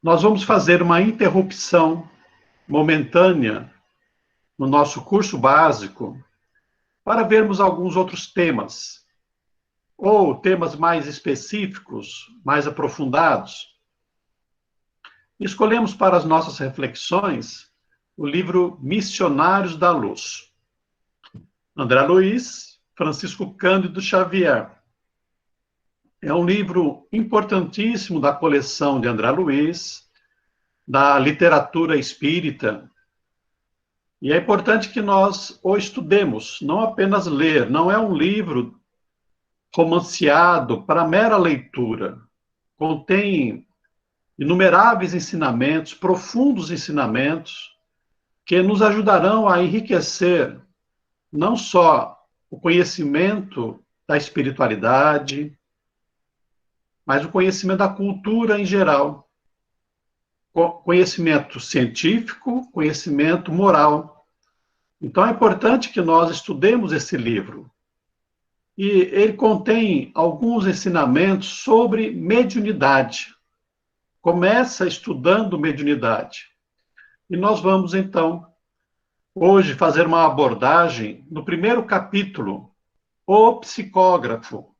Nós vamos fazer uma interrupção momentânea no nosso curso básico para vermos alguns outros temas, ou temas mais específicos, mais aprofundados. Escolhemos para as nossas reflexões o livro Missionários da Luz, André Luiz, Francisco Cândido Xavier. É um livro importantíssimo da coleção de André Luiz, da literatura espírita, e é importante que nós o estudemos, não apenas ler. Não é um livro romanceado para mera leitura. Contém inumeráveis ensinamentos, profundos ensinamentos, que nos ajudarão a enriquecer não só o conhecimento da espiritualidade, mas o conhecimento da cultura em geral. Conhecimento científico, conhecimento moral. Então é importante que nós estudemos esse livro. E ele contém alguns ensinamentos sobre mediunidade. Começa estudando mediunidade. E nós vamos, então, hoje fazer uma abordagem no primeiro capítulo, O Psicógrafo.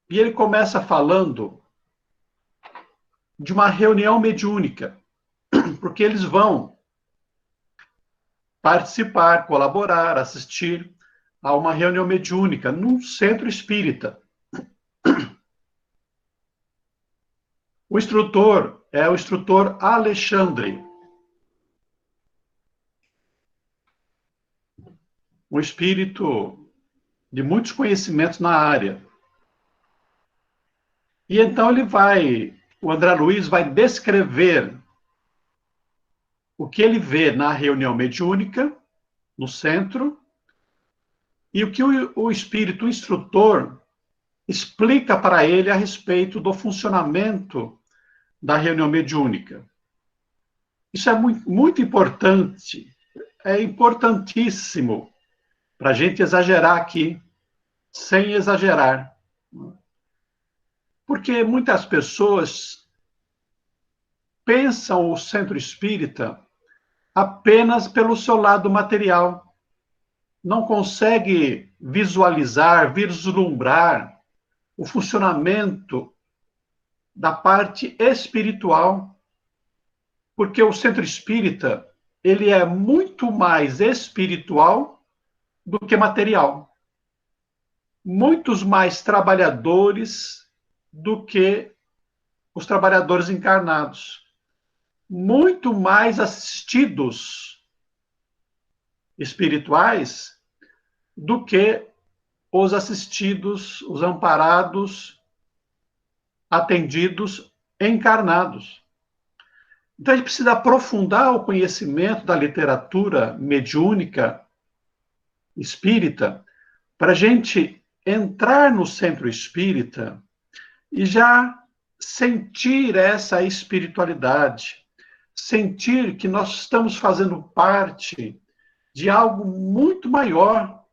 E ele começa falando de uma reunião mediúnica, porque eles vão participar, colaborar, assistir a uma reunião mediúnica num centro espírita. O instrutor é o instrutor Alexandre, um espírito de muitos conhecimentos na área. E então o André Luiz vai descrever o que ele vê na reunião mediúnica, no centro, e o que o espírito instrutor explica para ele a respeito do funcionamento da reunião mediúnica. Isso é muito, muito importante, é importantíssimo para a gente exagerar aqui, sem exagerar. Porque muitas pessoas pensam o centro espírita apenas pelo seu lado material. Não consegue visualizar, vislumbrar o funcionamento da parte espiritual. Porque o centro espírita, ele é muito mais espiritual do que material. Muitos mais trabalhadores do que os trabalhadores encarnados. Muito mais assistidos espirituais do que os assistidos, os amparados, atendidos encarnados. Então, a gente precisa aprofundar o conhecimento da literatura mediúnica espírita para a gente entrar no centro espírita e já sentir essa espiritualidade, sentir que nós estamos fazendo parte de algo muito maior,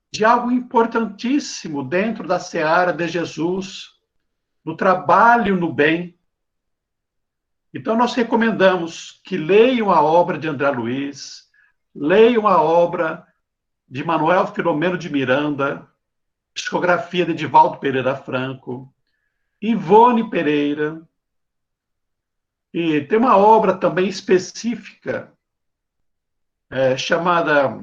de algo importantíssimo dentro da seara de Jesus, do trabalho no bem. Então, nós recomendamos que leiam a obra de André Luiz, leiam a obra de Manuel Filomeno de Miranda, psicografia de Divaldo Pereira Franco, Ivone Pereira, e tem uma obra também específica, chamada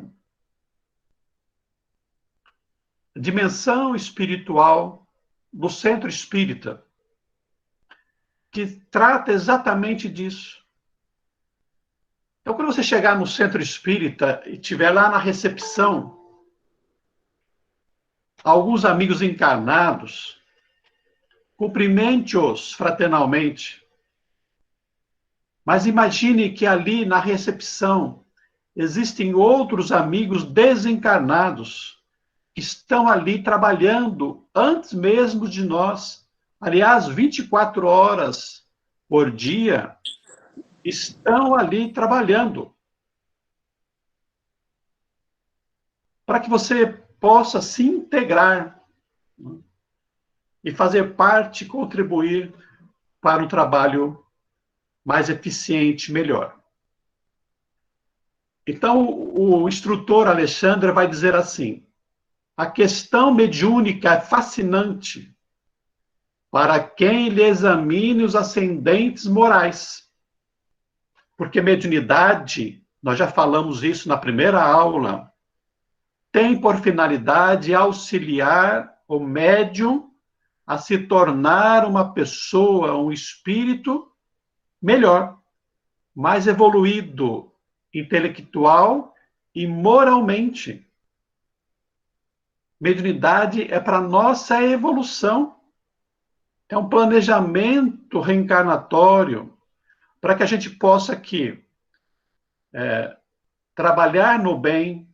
Dimensão Espiritual do Centro Espírita, que trata exatamente disso. Então, quando você chegar no centro espírita e estiver lá na recepção, alguns amigos encarnados, cumprimente-os fraternalmente. Mas imagine que ali na recepção existem outros amigos desencarnados que estão ali trabalhando antes mesmo de nós. Aliás, 24 horas por dia estão ali trabalhando. Para que você possa se integrar e fazer parte, contribuir para um trabalho mais eficiente, melhor. Então, o instrutor Alexandre vai dizer assim: a questão mediúnica é fascinante para quem lhe examine os ascendentes morais. Porque mediunidade, nós já falamos isso na primeira aula, tem por finalidade auxiliar o médium a se tornar uma pessoa, um espírito melhor, mais evoluído, intelectual e moralmente. Mediunidade é para nossa evolução. É um planejamento reencarnatório para que a gente possa aqui trabalhar no bem,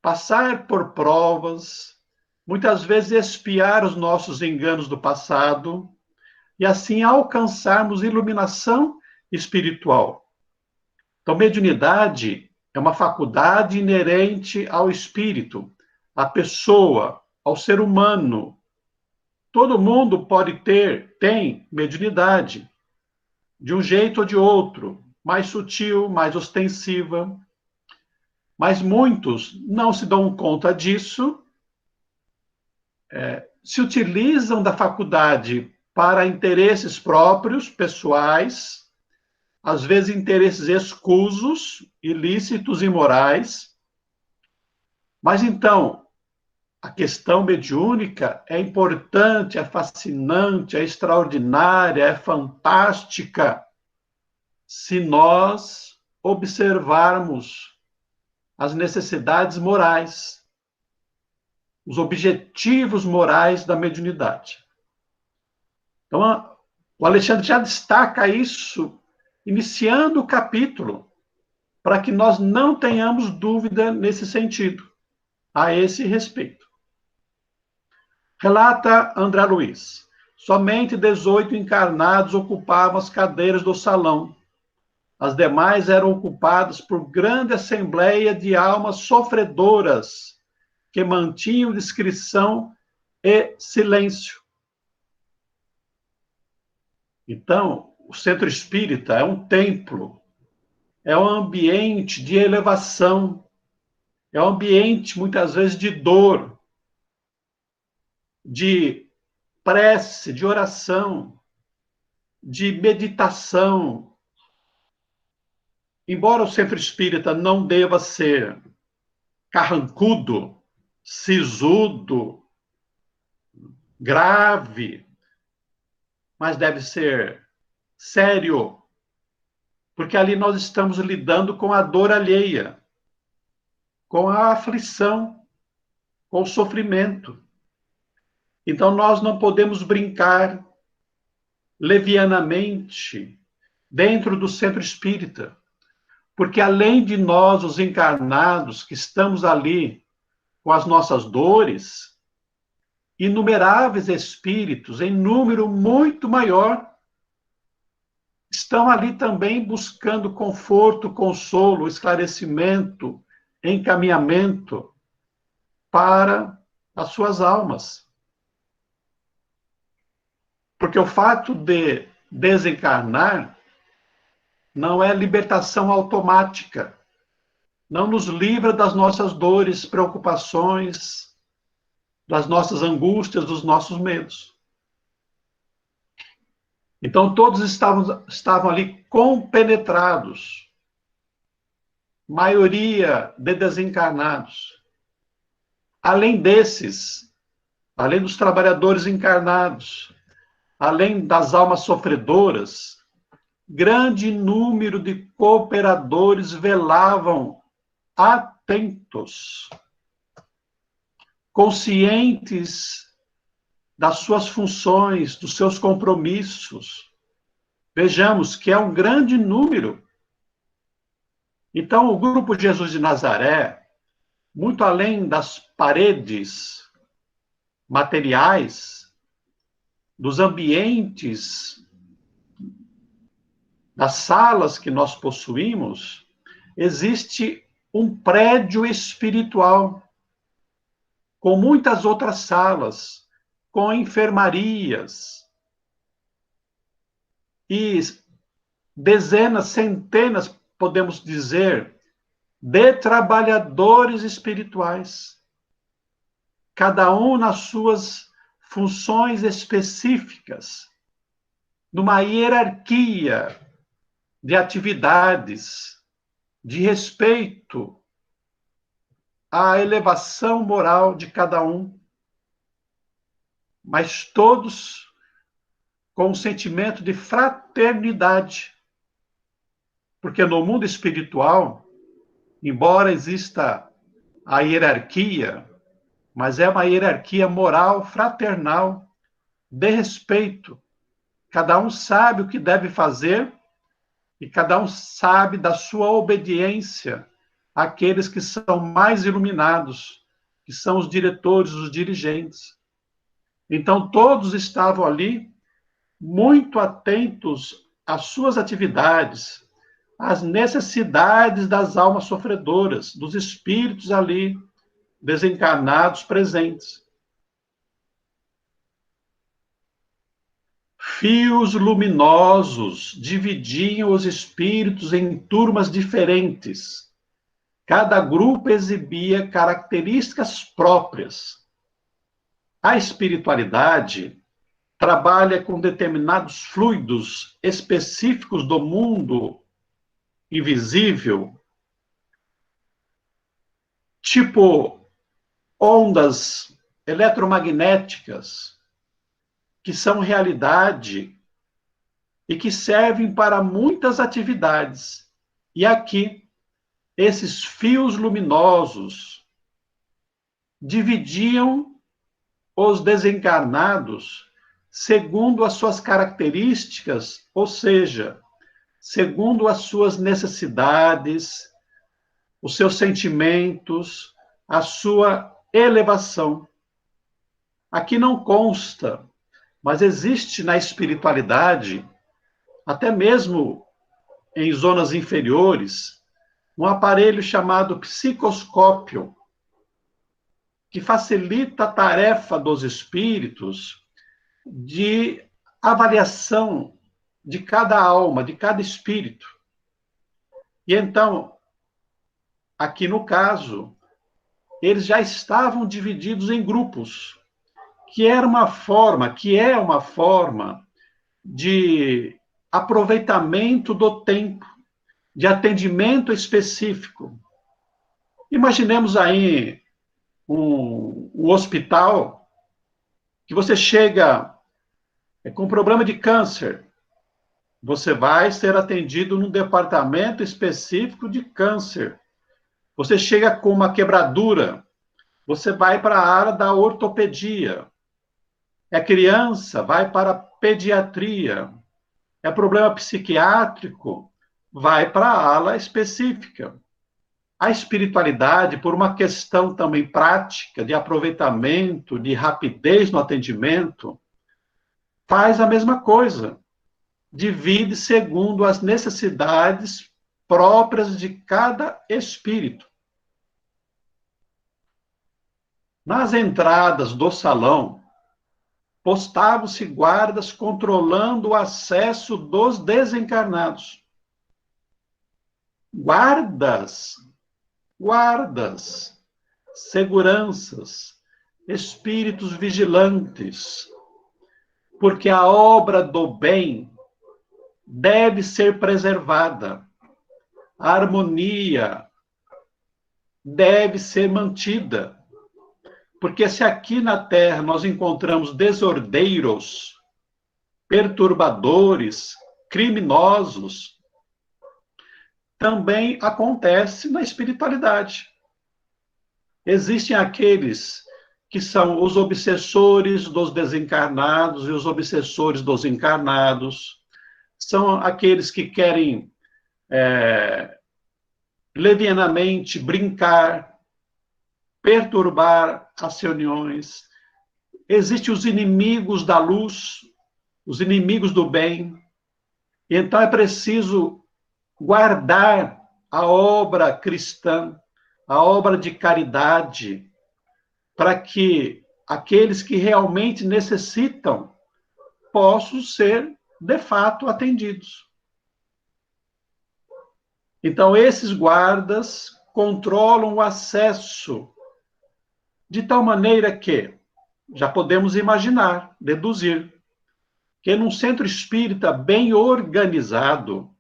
passar por provas, muitas vezes expiar os nossos enganos do passado e assim alcançarmos iluminação espiritual. Então, mediunidade é uma faculdade inerente ao espírito, à pessoa, ao ser humano. Todo mundo pode ter, tem mediunidade, de um jeito ou de outro, mais sutil, mais ostensiva. Mas muitos não se dão conta disso, se utilizam da faculdade para interesses próprios, pessoais, às vezes interesses escusos, ilícitos e morais. Mas então, a questão mediúnica é importante, é fascinante, é extraordinária, é fantástica, se nós observarmos as necessidades morais, os objetivos morais da mediunidade. Então, o Alexandre já destaca isso, iniciando o capítulo, para que nós não tenhamos dúvida nesse sentido, a esse respeito. Relata André Luiz: somente 18 encarnados ocupavam as cadeiras do salão. As demais eram ocupadas por grande assembleia de almas sofredoras, que mantinham discrição e silêncio. Então, o centro espírita é um templo, é um ambiente de elevação, é um ambiente, muitas vezes, de dor, de prece, de oração, de meditação. Embora o centro espírita não deva ser carrancudo, sisudo, grave, mas deve ser sério, porque ali nós estamos lidando com a dor alheia, com a aflição, com o sofrimento. Então nós não podemos brincar levianamente dentro do centro espírita, porque além de nós, os encarnados, que estamos ali com as nossas dores, inumeráveis espíritos, em número muito maior, estão ali também buscando conforto, consolo, esclarecimento, encaminhamento para as suas almas. Porque o fato de desencarnar não é libertação automática, não nos livra das nossas dores, preocupações, das nossas angústias, dos nossos medos. Então, todos estavam ali compenetrados, maioria de desencarnados. Além desses, além dos trabalhadores encarnados, além das almas sofredoras, grande número de cooperadores velavam atentos, conscientes das suas funções, dos seus compromissos. Vejamos que é um grande número. Então, o grupo Jesus de Nazaré, muito além das paredes materiais, dos ambientes, das salas que nós possuímos, existe um prédio espiritual, com muitas outras salas, com enfermarias, e dezenas, centenas, podemos dizer, de trabalhadores espirituais, cada um nas suas funções específicas, numa hierarquia de atividades, de respeito à elevação moral de cada um, mas todos com um sentimento de fraternidade. Porque no mundo espiritual, embora exista a hierarquia, mas é uma hierarquia moral, fraternal, de respeito. Cada um sabe o que deve fazer e cada um sabe da sua obediência àqueles que são mais iluminados, que são os diretores, os dirigentes. Então, todos estavam ali muito atentos às suas atividades, às necessidades das almas sofredoras, dos espíritos ali desencarnados presentes. Fios luminosos dividiam os espíritos em turmas diferentes. Cada grupo exibia características próprias. A espiritualidade trabalha com determinados fluidos específicos do mundo invisível, tipo ondas eletromagnéticas, que são realidade e que servem para muitas atividades. E aqui, esses fios luminosos dividiam os desencarnados segundo as suas características, ou seja, segundo as suas necessidades, os seus sentimentos, a sua elevação. Aqui não consta, mas existe na espiritualidade, até mesmo em zonas inferiores, um aparelho chamado psicoscópio, que facilita a tarefa dos espíritos de avaliação de cada alma, de cada espírito. E então, aqui no caso, eles já estavam divididos em grupos, que é uma forma de aproveitamento do tempo, de atendimento específico. Imaginemos aí um hospital que você chega com problema de câncer, você vai ser atendido num departamento específico de câncer. Você chega com uma quebradura, você vai para a área da ortopedia. É criança, vai para a pediatria. É problema psiquiátrico, vai para a ala específica. A espiritualidade, por uma questão também prática, de aproveitamento, de rapidez no atendimento, faz a mesma coisa. Divide segundo as necessidades próprias de cada espírito. Nas entradas do salão, postavam-se guardas controlando o acesso dos desencarnados. Guardas, seguranças, espíritos vigilantes, porque a obra do bem deve ser preservada, a harmonia deve ser mantida, porque se aqui na Terra nós encontramos desordeiros, perturbadores, criminosos, também acontece na espiritualidade. Existem aqueles que são os obsessores dos desencarnados e os obsessores dos encarnados, são aqueles que querem levianamente brincar, perturbar as reuniões. Existem os inimigos da luz, os inimigos do bem. Então é preciso guardar a obra cristã, a obra de caridade, para que aqueles que realmente necessitam possam ser de fato, atendidos. Então, esses guardas controlam o acesso de tal maneira que, já podemos imaginar, deduzir, que num centro espírita bem organizado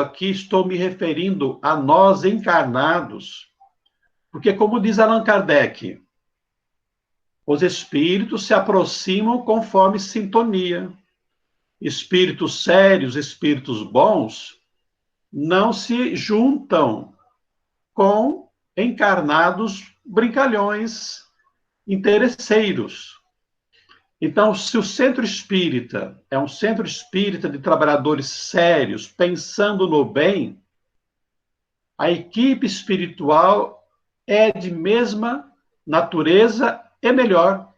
aqui, estou me referindo a nós encarnados, porque, como diz Allan Kardec, os espíritos se aproximam conforme sintonia. Espíritos sérios, espíritos bons, não se juntam com encarnados brincalhões, interesseiros. Então, se o centro espírita é um centro espírita de trabalhadores sérios, pensando no bem, a equipe espiritual é de mesma natureza e melhor.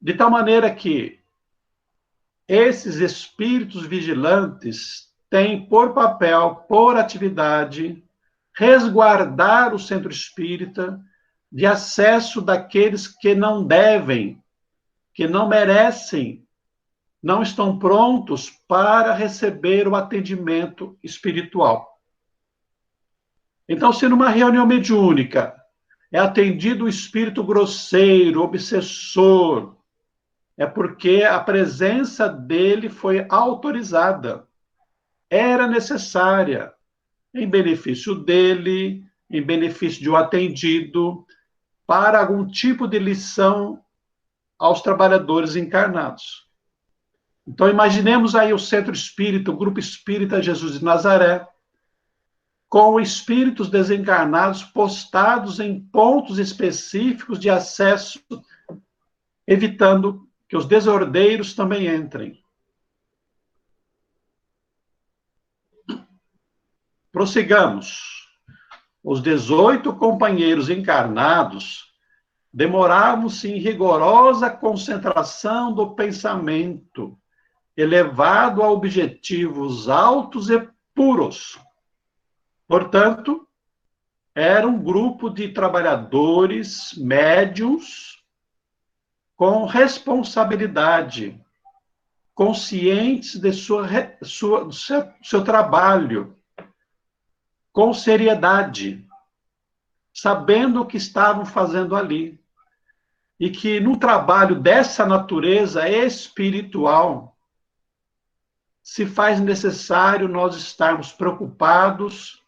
De tal maneira que esses espíritos vigilantes têm por papel, por atividade, resguardar o centro espírita de acesso daqueles que não devem, que não merecem, não estão prontos para receber o atendimento espiritual. Então, se numa reunião mediúnica é atendido o espírito grosseiro, obsessor, é porque a presença dele foi autorizada, era necessária, em benefício dele, em benefício de um atendido, para algum tipo de lição aos trabalhadores encarnados. Então, imaginemos aí o Centro Espírita, o Grupo Espírita Jesus de Nazaré, com espíritos desencarnados postados em pontos específicos de acesso, evitando que os desordeiros também entrem. Prossigamos. Os 18 companheiros encarnados demoravam-se em rigorosa concentração do pensamento, elevado a objetivos altos e puros. Portanto, era um grupo de trabalhadores médiuns com responsabilidade, conscientes de seu trabalho, com seriedade, sabendo o que estavam fazendo ali. E que no trabalho dessa natureza espiritual, se faz necessário nós estarmos preocupados,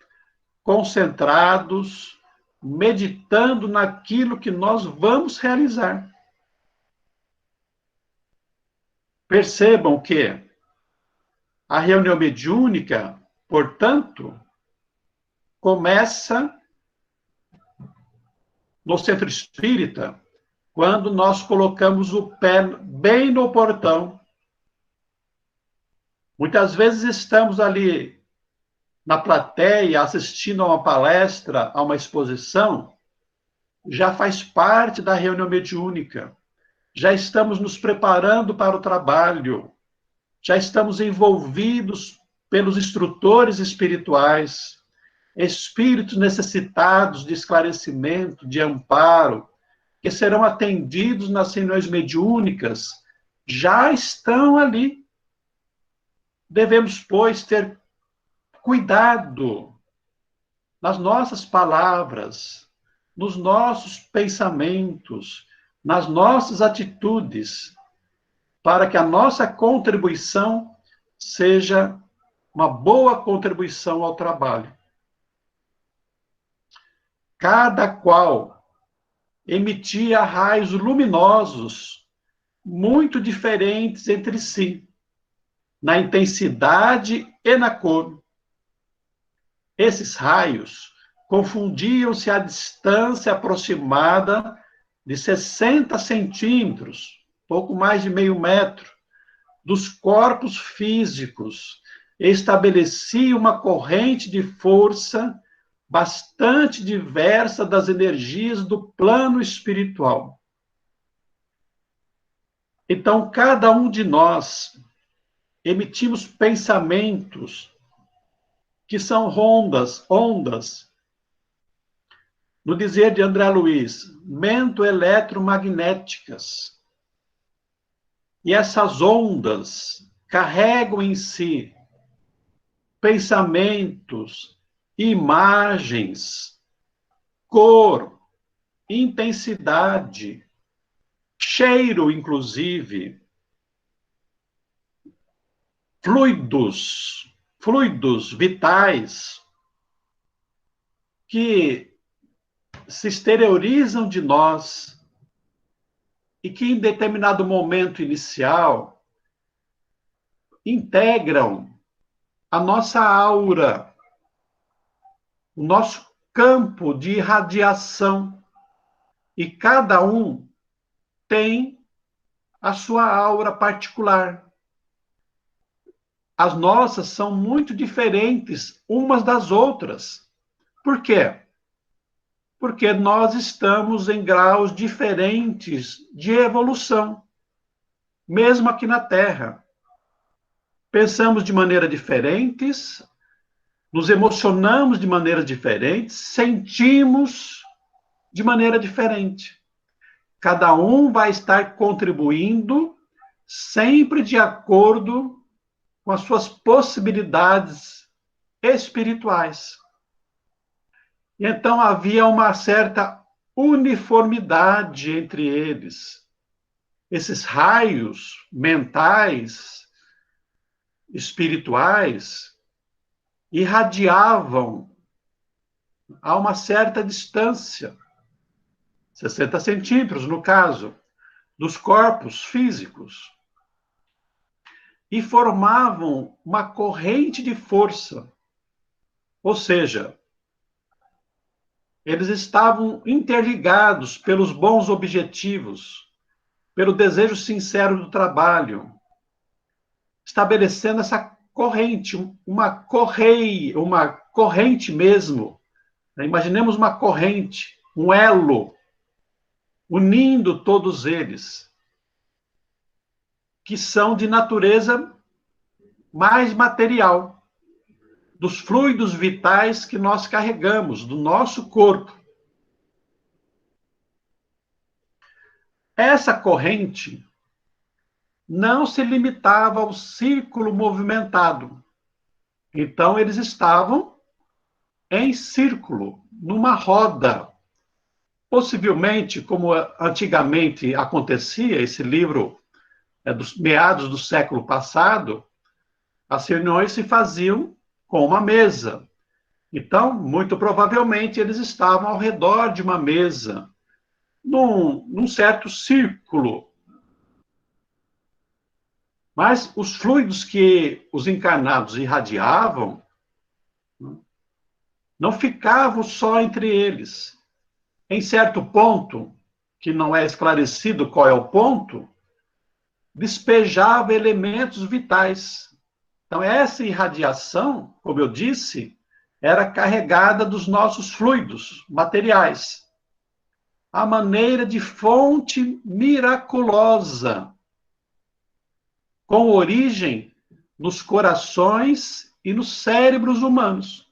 concentrados, meditando naquilo que nós vamos realizar. Percebam que a reunião mediúnica, portanto, começa no centro espírita, quando nós colocamos o pé bem no portão. Muitas vezes estamos ali na plateia, assistindo a uma palestra, a uma exposição, já faz parte da reunião mediúnica. Já estamos nos preparando para o trabalho, já estamos envolvidos pelos instrutores espirituais, espíritos necessitados de esclarecimento, de amparo, que serão atendidos nas reuniões mediúnicas, já estão ali. Devemos, pois, ter cuidado nas nossas palavras, nos nossos pensamentos, nas nossas atitudes, para que a nossa contribuição seja uma boa contribuição ao trabalho. Cada qual emitia raios luminosos muito diferentes entre si, na intensidade e na cor. Esses raios confundiam-se à distância aproximada de 60 centímetros, pouco mais de meio metro, dos corpos físicos, e estabelecia uma corrente de força bastante diversa das energias do plano espiritual. Então, cada um de nós emitimos pensamentos que são ondas, no dizer de André Luiz, mento-eletromagnéticas. E essas ondas carregam em si pensamentos, imagens, cor, intensidade, cheiro, inclusive, fluidos vitais que se exteriorizam de nós e que em determinado momento inicial integram a nossa aura, o nosso campo de irradiação, e cada um tem a sua aura particular. As nossas são muito diferentes umas das outras. Por quê? Porque nós estamos em graus diferentes de evolução, mesmo aqui na Terra. Pensamos de maneira diferentes, nos emocionamos de maneira diferente, sentimos de maneira diferente. Cada um vai estar contribuindo sempre de acordo com as suas possibilidades espirituais. E então havia uma certa uniformidade entre eles. Esses raios mentais, espirituais, irradiavam a uma certa distância, 60 centímetros, no caso, dos corpos físicos, e formavam uma corrente de força. Ou seja, eles estavam interligados pelos bons objetivos, pelo desejo sincero do trabalho, estabelecendo essa corrente, uma corrente mesmo. Imaginemos uma corrente, um elo, unindo todos eles, que são de natureza mais material, dos fluidos vitais que nós carregamos, do nosso corpo. Essa corrente não se limitava ao círculo movimentado. Então, eles estavam em círculo, numa roda. Possivelmente, como antigamente acontecia, esse livro é dos meados do século passado, as reuniões se faziam com uma mesa. Então, muito provavelmente, eles estavam ao redor de uma mesa, num certo círculo. Mas os fluidos que os encarnados irradiavam não ficavam só entre eles. Em certo ponto, que não é esclarecido qual é o ponto, despejava elementos vitais. Então, essa irradiação, como eu disse, era carregada dos nossos fluidos materiais. A maneira de fonte miraculosa, com origem nos corações e nos cérebros humanos.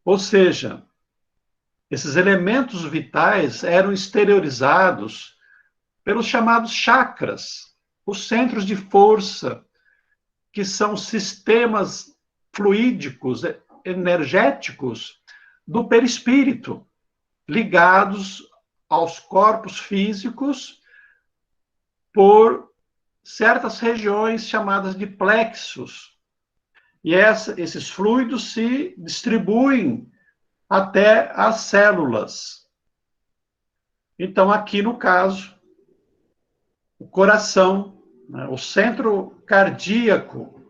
Ou seja, esses elementos vitais eram exteriorizados pelos chamados chakras, os centros de força, que são sistemas fluídicos, energéticos do perispírito, ligados aos corpos físicos por certas regiões chamadas de plexos. E esses fluidos se distribuem até as células. Então, aqui no caso, o coração, né, o centro cardíaco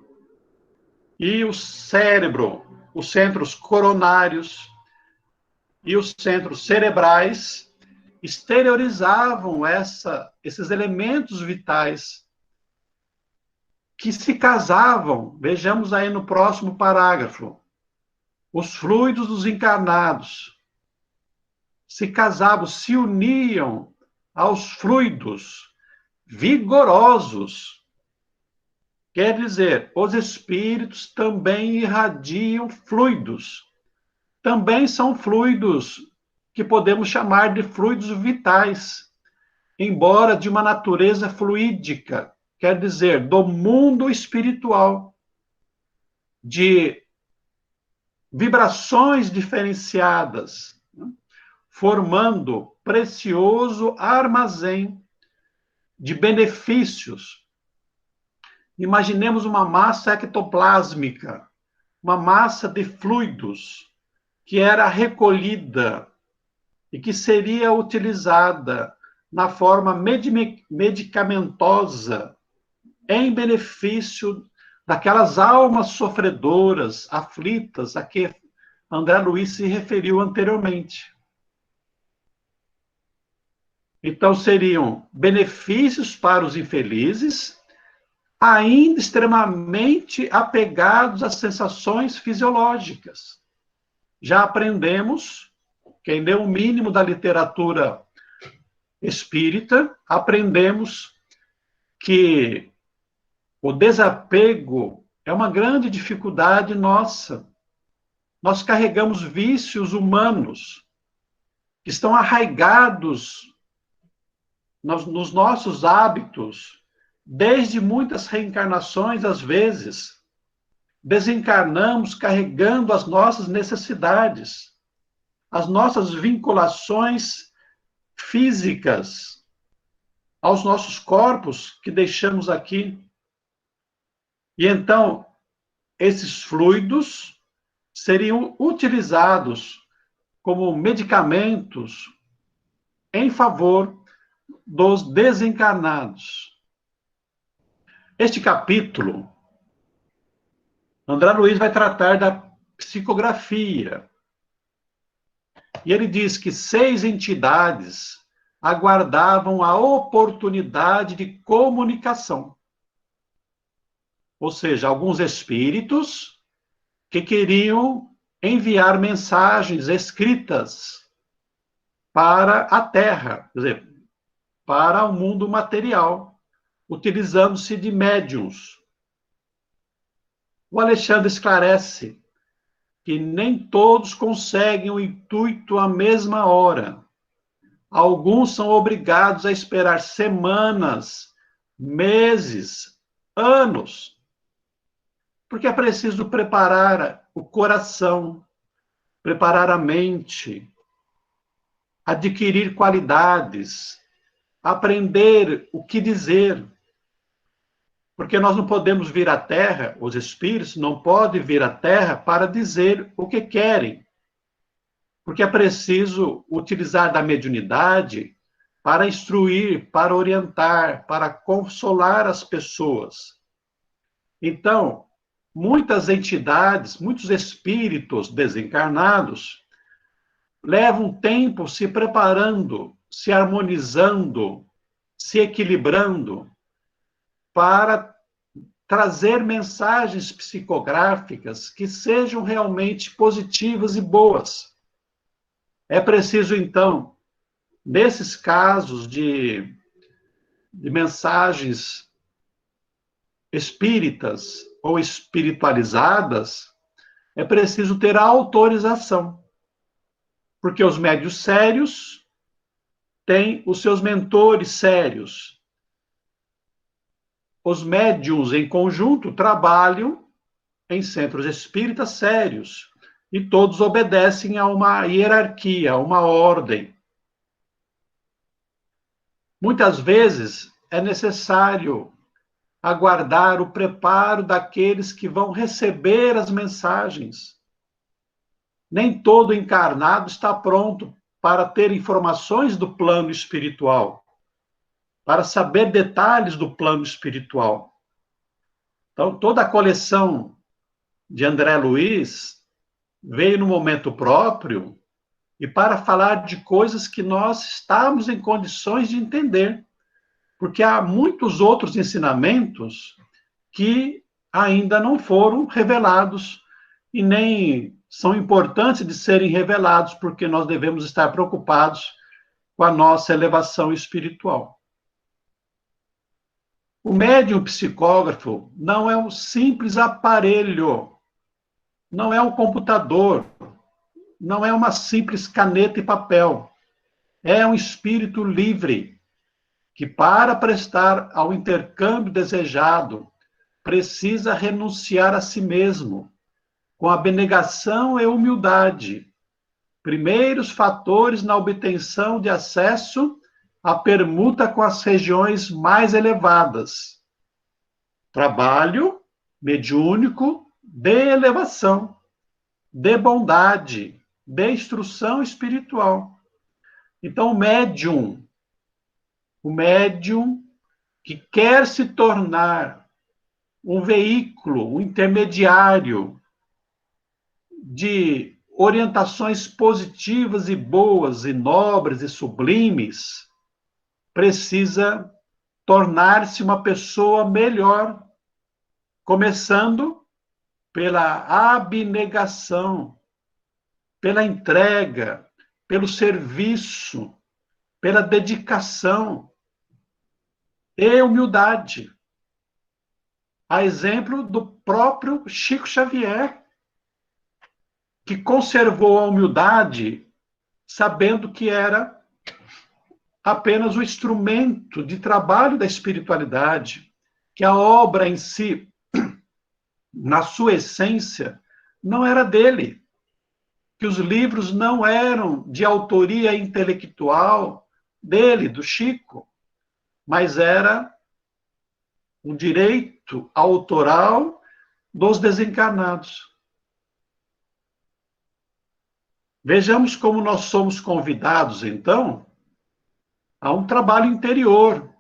e o cérebro, os centros coronários e os centros cerebrais exteriorizavam esses elementos vitais que se casavam. Vejamos aí no próximo parágrafo. Os fluidos dos encarnados se casavam, se uniam aos fluidos vigorosos. Quer dizer, os espíritos também irradiam fluidos. Também são fluidos que podemos chamar de fluidos vitais, embora de uma natureza fluídica, quer dizer, do mundo espiritual, de vibrações diferenciadas, né, formando precioso armazém de benefícios. Imaginemos uma massa ectoplásmica, uma massa de fluidos que era recolhida e que seria utilizada na forma medicamentosa em benefício daquelas almas sofredoras, aflitas, a que André Luiz se referiu anteriormente. Então, seriam benefícios para os infelizes, ainda extremamente apegados às sensações fisiológicas. Já aprendemos, quem leu o mínimo da literatura espírita, aprendemos que o desapego é uma grande dificuldade nossa. Nós carregamos vícios humanos que estão arraigados nos nossos hábitos, desde muitas reencarnações, às vezes. Desencarnamos carregando as nossas necessidades, as nossas vinculações físicas aos nossos corpos que deixamos aqui. E então, esses fluidos seriam utilizados como medicamentos em favor dos desencarnados. Este capítulo, André Luiz vai tratar da psicografia. E ele diz que 6 entidades aguardavam a oportunidade de comunicação. Ou seja, alguns espíritos que queriam enviar mensagens escritas para a Terra, quer dizer, para o mundo material, utilizando-se de médiuns. O Alexandre esclarece que nem todos conseguem o intuito à mesma hora. Alguns são obrigados a esperar semanas, meses, anos, porque é preciso preparar o coração, preparar a mente, adquirir qualidades, aprender o que dizer. Porque nós não podemos vir à Terra, os espíritos não podem vir à Terra para dizer o que querem. Porque é preciso utilizar da mediunidade para instruir, para orientar, para consolar as pessoas. Então, muitas entidades, muitos espíritos desencarnados levam tempo se preparando, se harmonizando, se equilibrando para trazer mensagens psicográficas que sejam realmente positivas e boas. É preciso, então, nesses casos de mensagens espíritas ou espiritualizadas, é preciso ter a autorização. Porque os médios sérios têm os seus mentores sérios. Os médiuns, em conjunto, trabalham em centros espíritas sérios. E todos obedecem a uma hierarquia, a uma ordem. Muitas vezes é necessário aguardar o preparo daqueles que vão receber as mensagens. Nem todo encarnado está pronto para ter informações do plano espiritual, para saber detalhes do plano espiritual. Então, toda a coleção de André Luiz veio no momento próprio e para falar de coisas que nós estamos em condições de entender, porque há muitos outros ensinamentos que ainda não foram revelados e nem são importantes de serem revelados, porque nós devemos estar preocupados com a nossa elevação espiritual. O médium psicógrafo não é um simples aparelho, não é um computador, não é uma simples caneta e papel. É um espírito livre, que para prestar ao intercâmbio desejado, precisa renunciar a si mesmo, com abnegação e humildade, primeiros fatores na obtenção de acesso à permuta com as regiões mais elevadas. Trabalho mediúnico de elevação, de bondade, de instrução espiritual. Então, o médium que quer se tornar um veículo, um intermediário de orientações positivas e boas e nobres e sublimes, precisa tornar-se uma pessoa melhor, começando pela abnegação, pela entrega, pelo serviço, pela dedicação e humildade. A exemplo do próprio Chico Xavier, que conservou a humildade, sabendo que era apenas o instrumento de trabalho da espiritualidade, que a obra em si, na sua essência, não era dele, que os livros não eram de autoria intelectual dele, do Chico, mas era um direito autoral dos desencarnados. Vejamos como nós somos convidados, então, a um trabalho interior,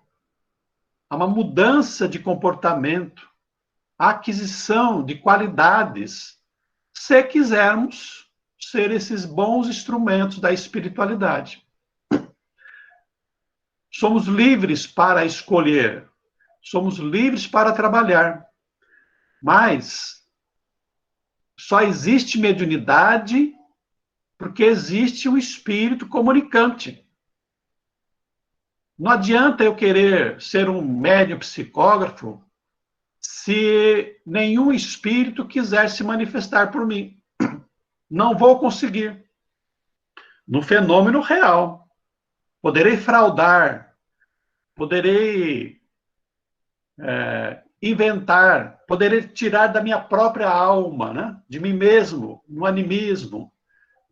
a uma mudança de comportamento, a aquisição de qualidades, se quisermos ser esses bons instrumentos da espiritualidade. Somos livres para escolher, somos livres para trabalhar, mas só existe mediunidade porque existe um espírito comunicante. Não adianta eu querer ser um médium psicógrafo se nenhum espírito quiser se manifestar por mim. Não vou conseguir. No fenômeno real. Poderei fraudar, poderei inventar, poderei tirar da minha própria alma, né? De mim mesmo, no animismo,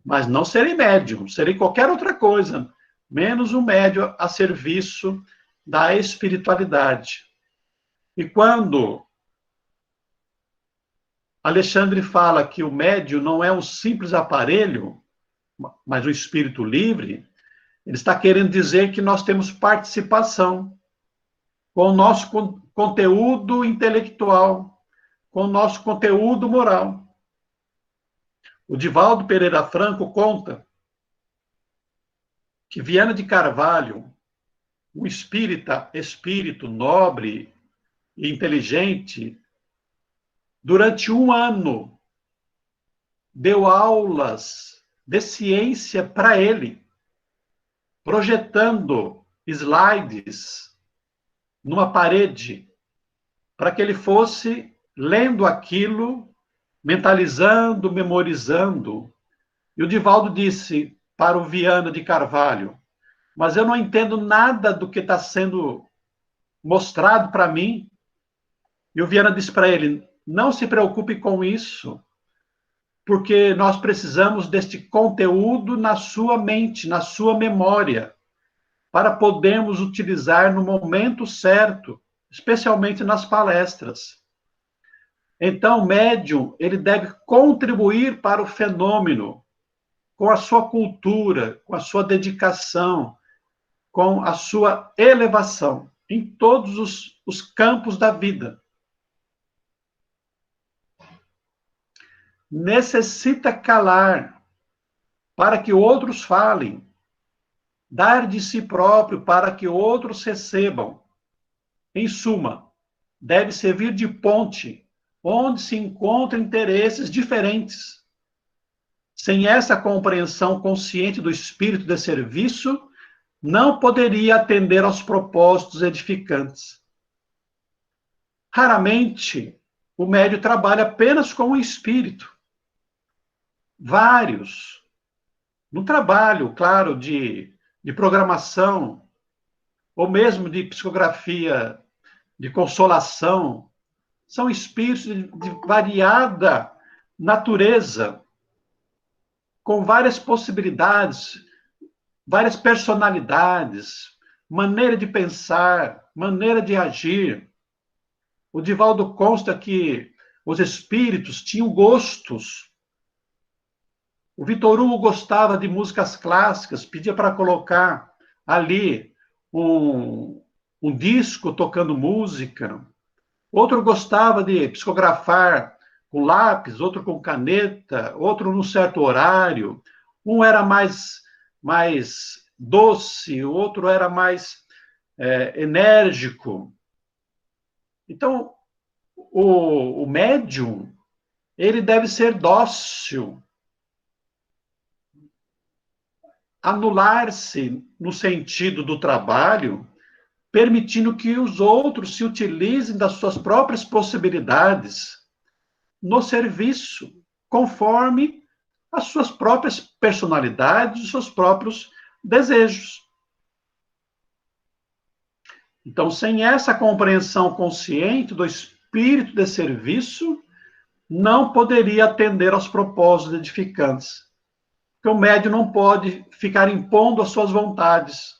mas não serei médium, serei qualquer outra coisa, menos um médium a serviço da espiritualidade. E quando Alexandre fala que o médium não é um simples aparelho, mas um espírito livre, ele está querendo dizer que nós temos participação com o nosso conteúdo intelectual, com o nosso conteúdo moral. O Divaldo Pereira Franco conta que Viana de Carvalho, um espírito nobre e inteligente, durante um ano deu aulas de ciência para ele, projetando slides numa parede, para que ele fosse lendo aquilo, mentalizando, memorizando. E o Divaldo disse para o Viana de Carvalho: mas eu não entendo nada do que está sendo mostrado para mim. E o Viana disse para ele: não se preocupe com isso, porque nós precisamos deste conteúdo na sua mente, na sua memória, para podermos utilizar no momento certo, especialmente nas palestras. Então, o médium, ele deve contribuir para o fenômeno com a sua cultura, com a sua dedicação, com a sua elevação em todos os campos da vida. Necessita calar para que outros falem, dar de si próprio para que outros recebam. Em suma, deve servir de ponte onde se encontram interesses diferentes. Sem essa compreensão consciente do espírito de serviço, não poderia atender aos propósitos edificantes. Raramente, o médium trabalha apenas com o espírito. Vários. No trabalho, claro, de programação, ou mesmo de psicografia de consolação, são espíritos de variada natureza, com várias possibilidades, várias personalidades, maneira de pensar, maneira de agir. O Divaldo consta que os espíritos tinham gostos. O Vitor Hugo gostava de músicas clássicas, pedia para colocar ali um disco tocando música. Outro gostava de psicografar com lápis, outro com caneta, outro num certo horário. Um era mais doce, o outro era mais enérgico. Então, o médium, ele deve ser dócil, anular-se no sentido do trabalho, permitindo que os outros se utilizem das suas próprias possibilidades no serviço, conforme as suas próprias personalidades, os seus próprios desejos. Então, sem essa compreensão consciente do espírito de serviço, não poderia atender aos propósitos edificantes. Porque o médium não pode ficar impondo as suas vontades.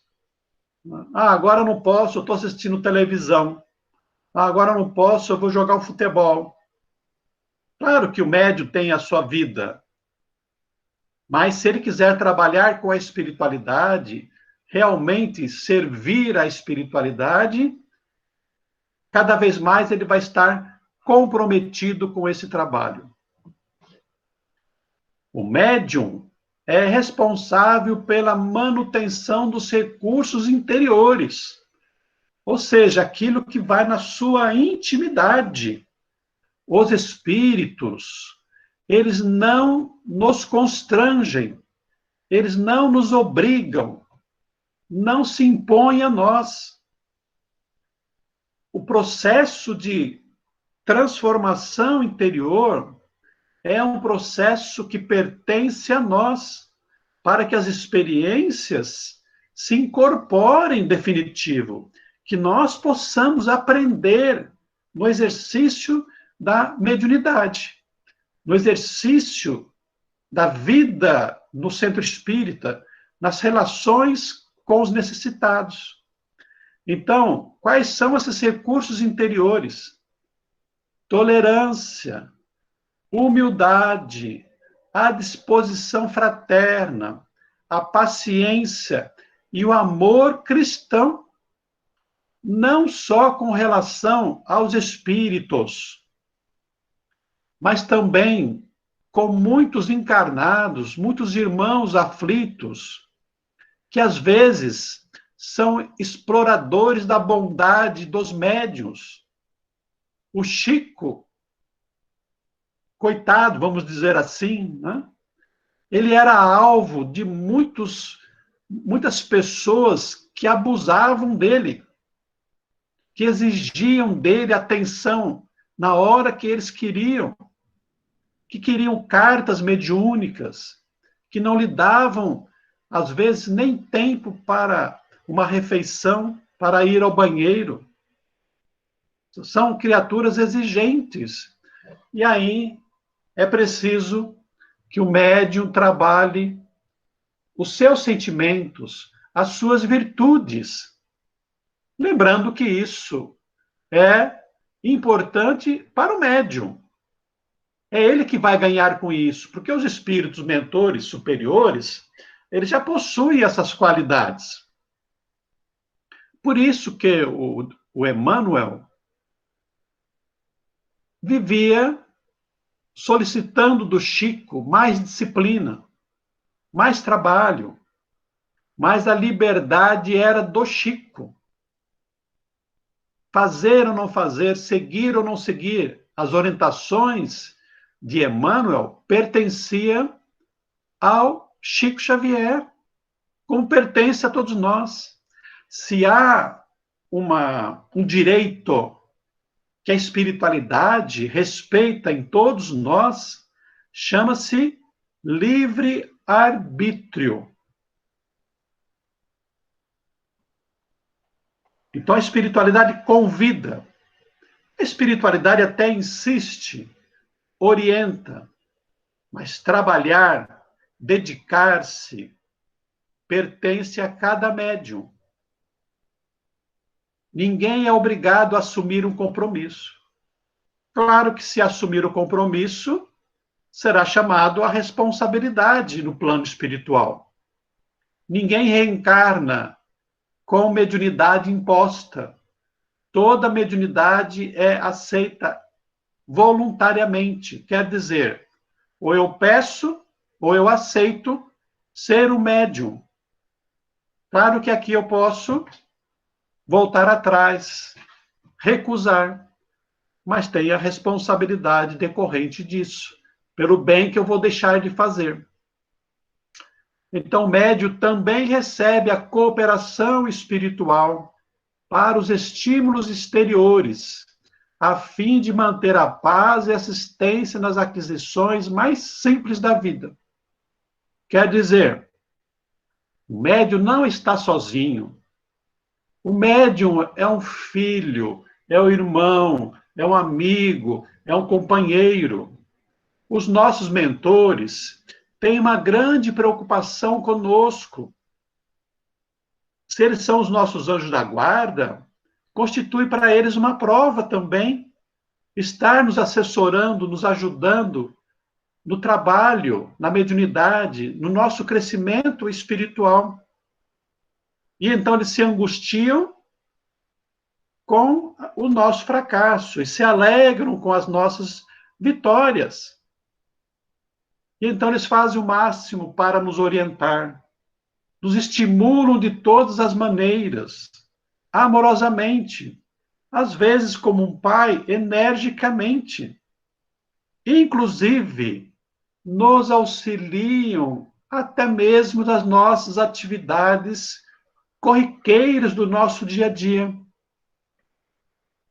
Ah, agora eu não posso, eu estou assistindo televisão. Ah, agora eu não posso, eu vou jogar o futebol. Claro que o médium tem a sua vida, mas se ele quiser trabalhar com a espiritualidade, realmente servir a espiritualidade, cada vez mais ele vai estar comprometido com esse trabalho. O médium é responsável pela manutenção dos recursos interiores, ou seja, aquilo que vai na sua intimidade. Os espíritos, eles não nos constrangem, eles não nos obrigam, não se impõem a nós. O processo de transformação interior é um processo que pertence a nós, para que as experiências se incorporem em definitivo, que nós possamos aprender no exercício da mediunidade, no exercício da vida no centro espírita, nas relações com os necessitados. Então, quais são esses recursos interiores? Tolerância, humildade, a disposição fraterna, a paciência e o amor cristão, não só com relação aos espíritos, mas também com muitos encarnados, muitos irmãos aflitos, que às vezes são exploradores da bondade dos médiuns. O Chico, coitado, vamos dizer assim, né? Ele era alvo de muitas pessoas que abusavam dele, que exigiam dele atenção na hora que eles queriam, que queriam cartas mediúnicas, que não lhe davam, às vezes, nem tempo para uma refeição, para ir ao banheiro. São criaturas exigentes. E aí é preciso que o médium trabalhe os seus sentimentos, as suas virtudes. Lembrando que isso é importante para o médium. É ele que vai ganhar com isso, porque os espíritos mentores superiores, eles já possuem essas qualidades. Por isso que o Emmanuel vivia solicitando do Chico mais disciplina, mais trabalho, mas a liberdade era do Chico. Fazer ou não fazer, seguir ou não seguir, as orientações de Emmanuel pertencia ao Chico Xavier, como pertence a todos nós. Se há um direito que a espiritualidade respeita em todos nós, chama-se livre-arbítrio. Então a espiritualidade convida. A espiritualidade até insiste, orienta, mas trabalhar, dedicar-se, pertence a cada médium. Ninguém é obrigado a assumir um compromisso. Claro que se assumir o compromisso, será chamado à responsabilidade no plano espiritual. Ninguém reencarna com mediunidade imposta. Toda mediunidade é aceita voluntariamente. Quer dizer, ou eu peço, ou eu aceito ser o médium. Claro que aqui eu posso voltar atrás, recusar, mas tem a responsabilidade decorrente disso, pelo bem que eu vou deixar de fazer. Então, o médium também recebe a cooperação espiritual para os estímulos exteriores, a fim de manter a paz e assistência nas aquisições mais simples da vida. Quer dizer, o médium não está sozinho. O médium é um filho, é um irmão, é um amigo, é um companheiro. Os nossos mentores têm uma grande preocupação conosco. Se eles são os nossos anjos da guarda, constitui para eles uma prova também estar nos assessorando, nos ajudando no trabalho, na mediunidade, no nosso crescimento espiritual. E então eles se angustiam com o nosso fracasso e se alegram com as nossas vitórias. E então eles fazem o máximo para nos orientar, nos estimulam de todas as maneiras, amorosamente, às vezes como um pai, energicamente. Inclusive, nos auxiliam até mesmo nas nossas atividades corriqueiras do nosso dia a dia,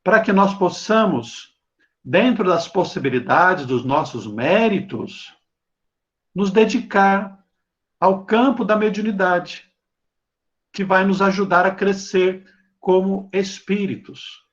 para que nós possamos, dentro das possibilidades dos nossos méritos, nos dedicar ao campo da mediunidade, que vai nos ajudar a crescer como espíritos.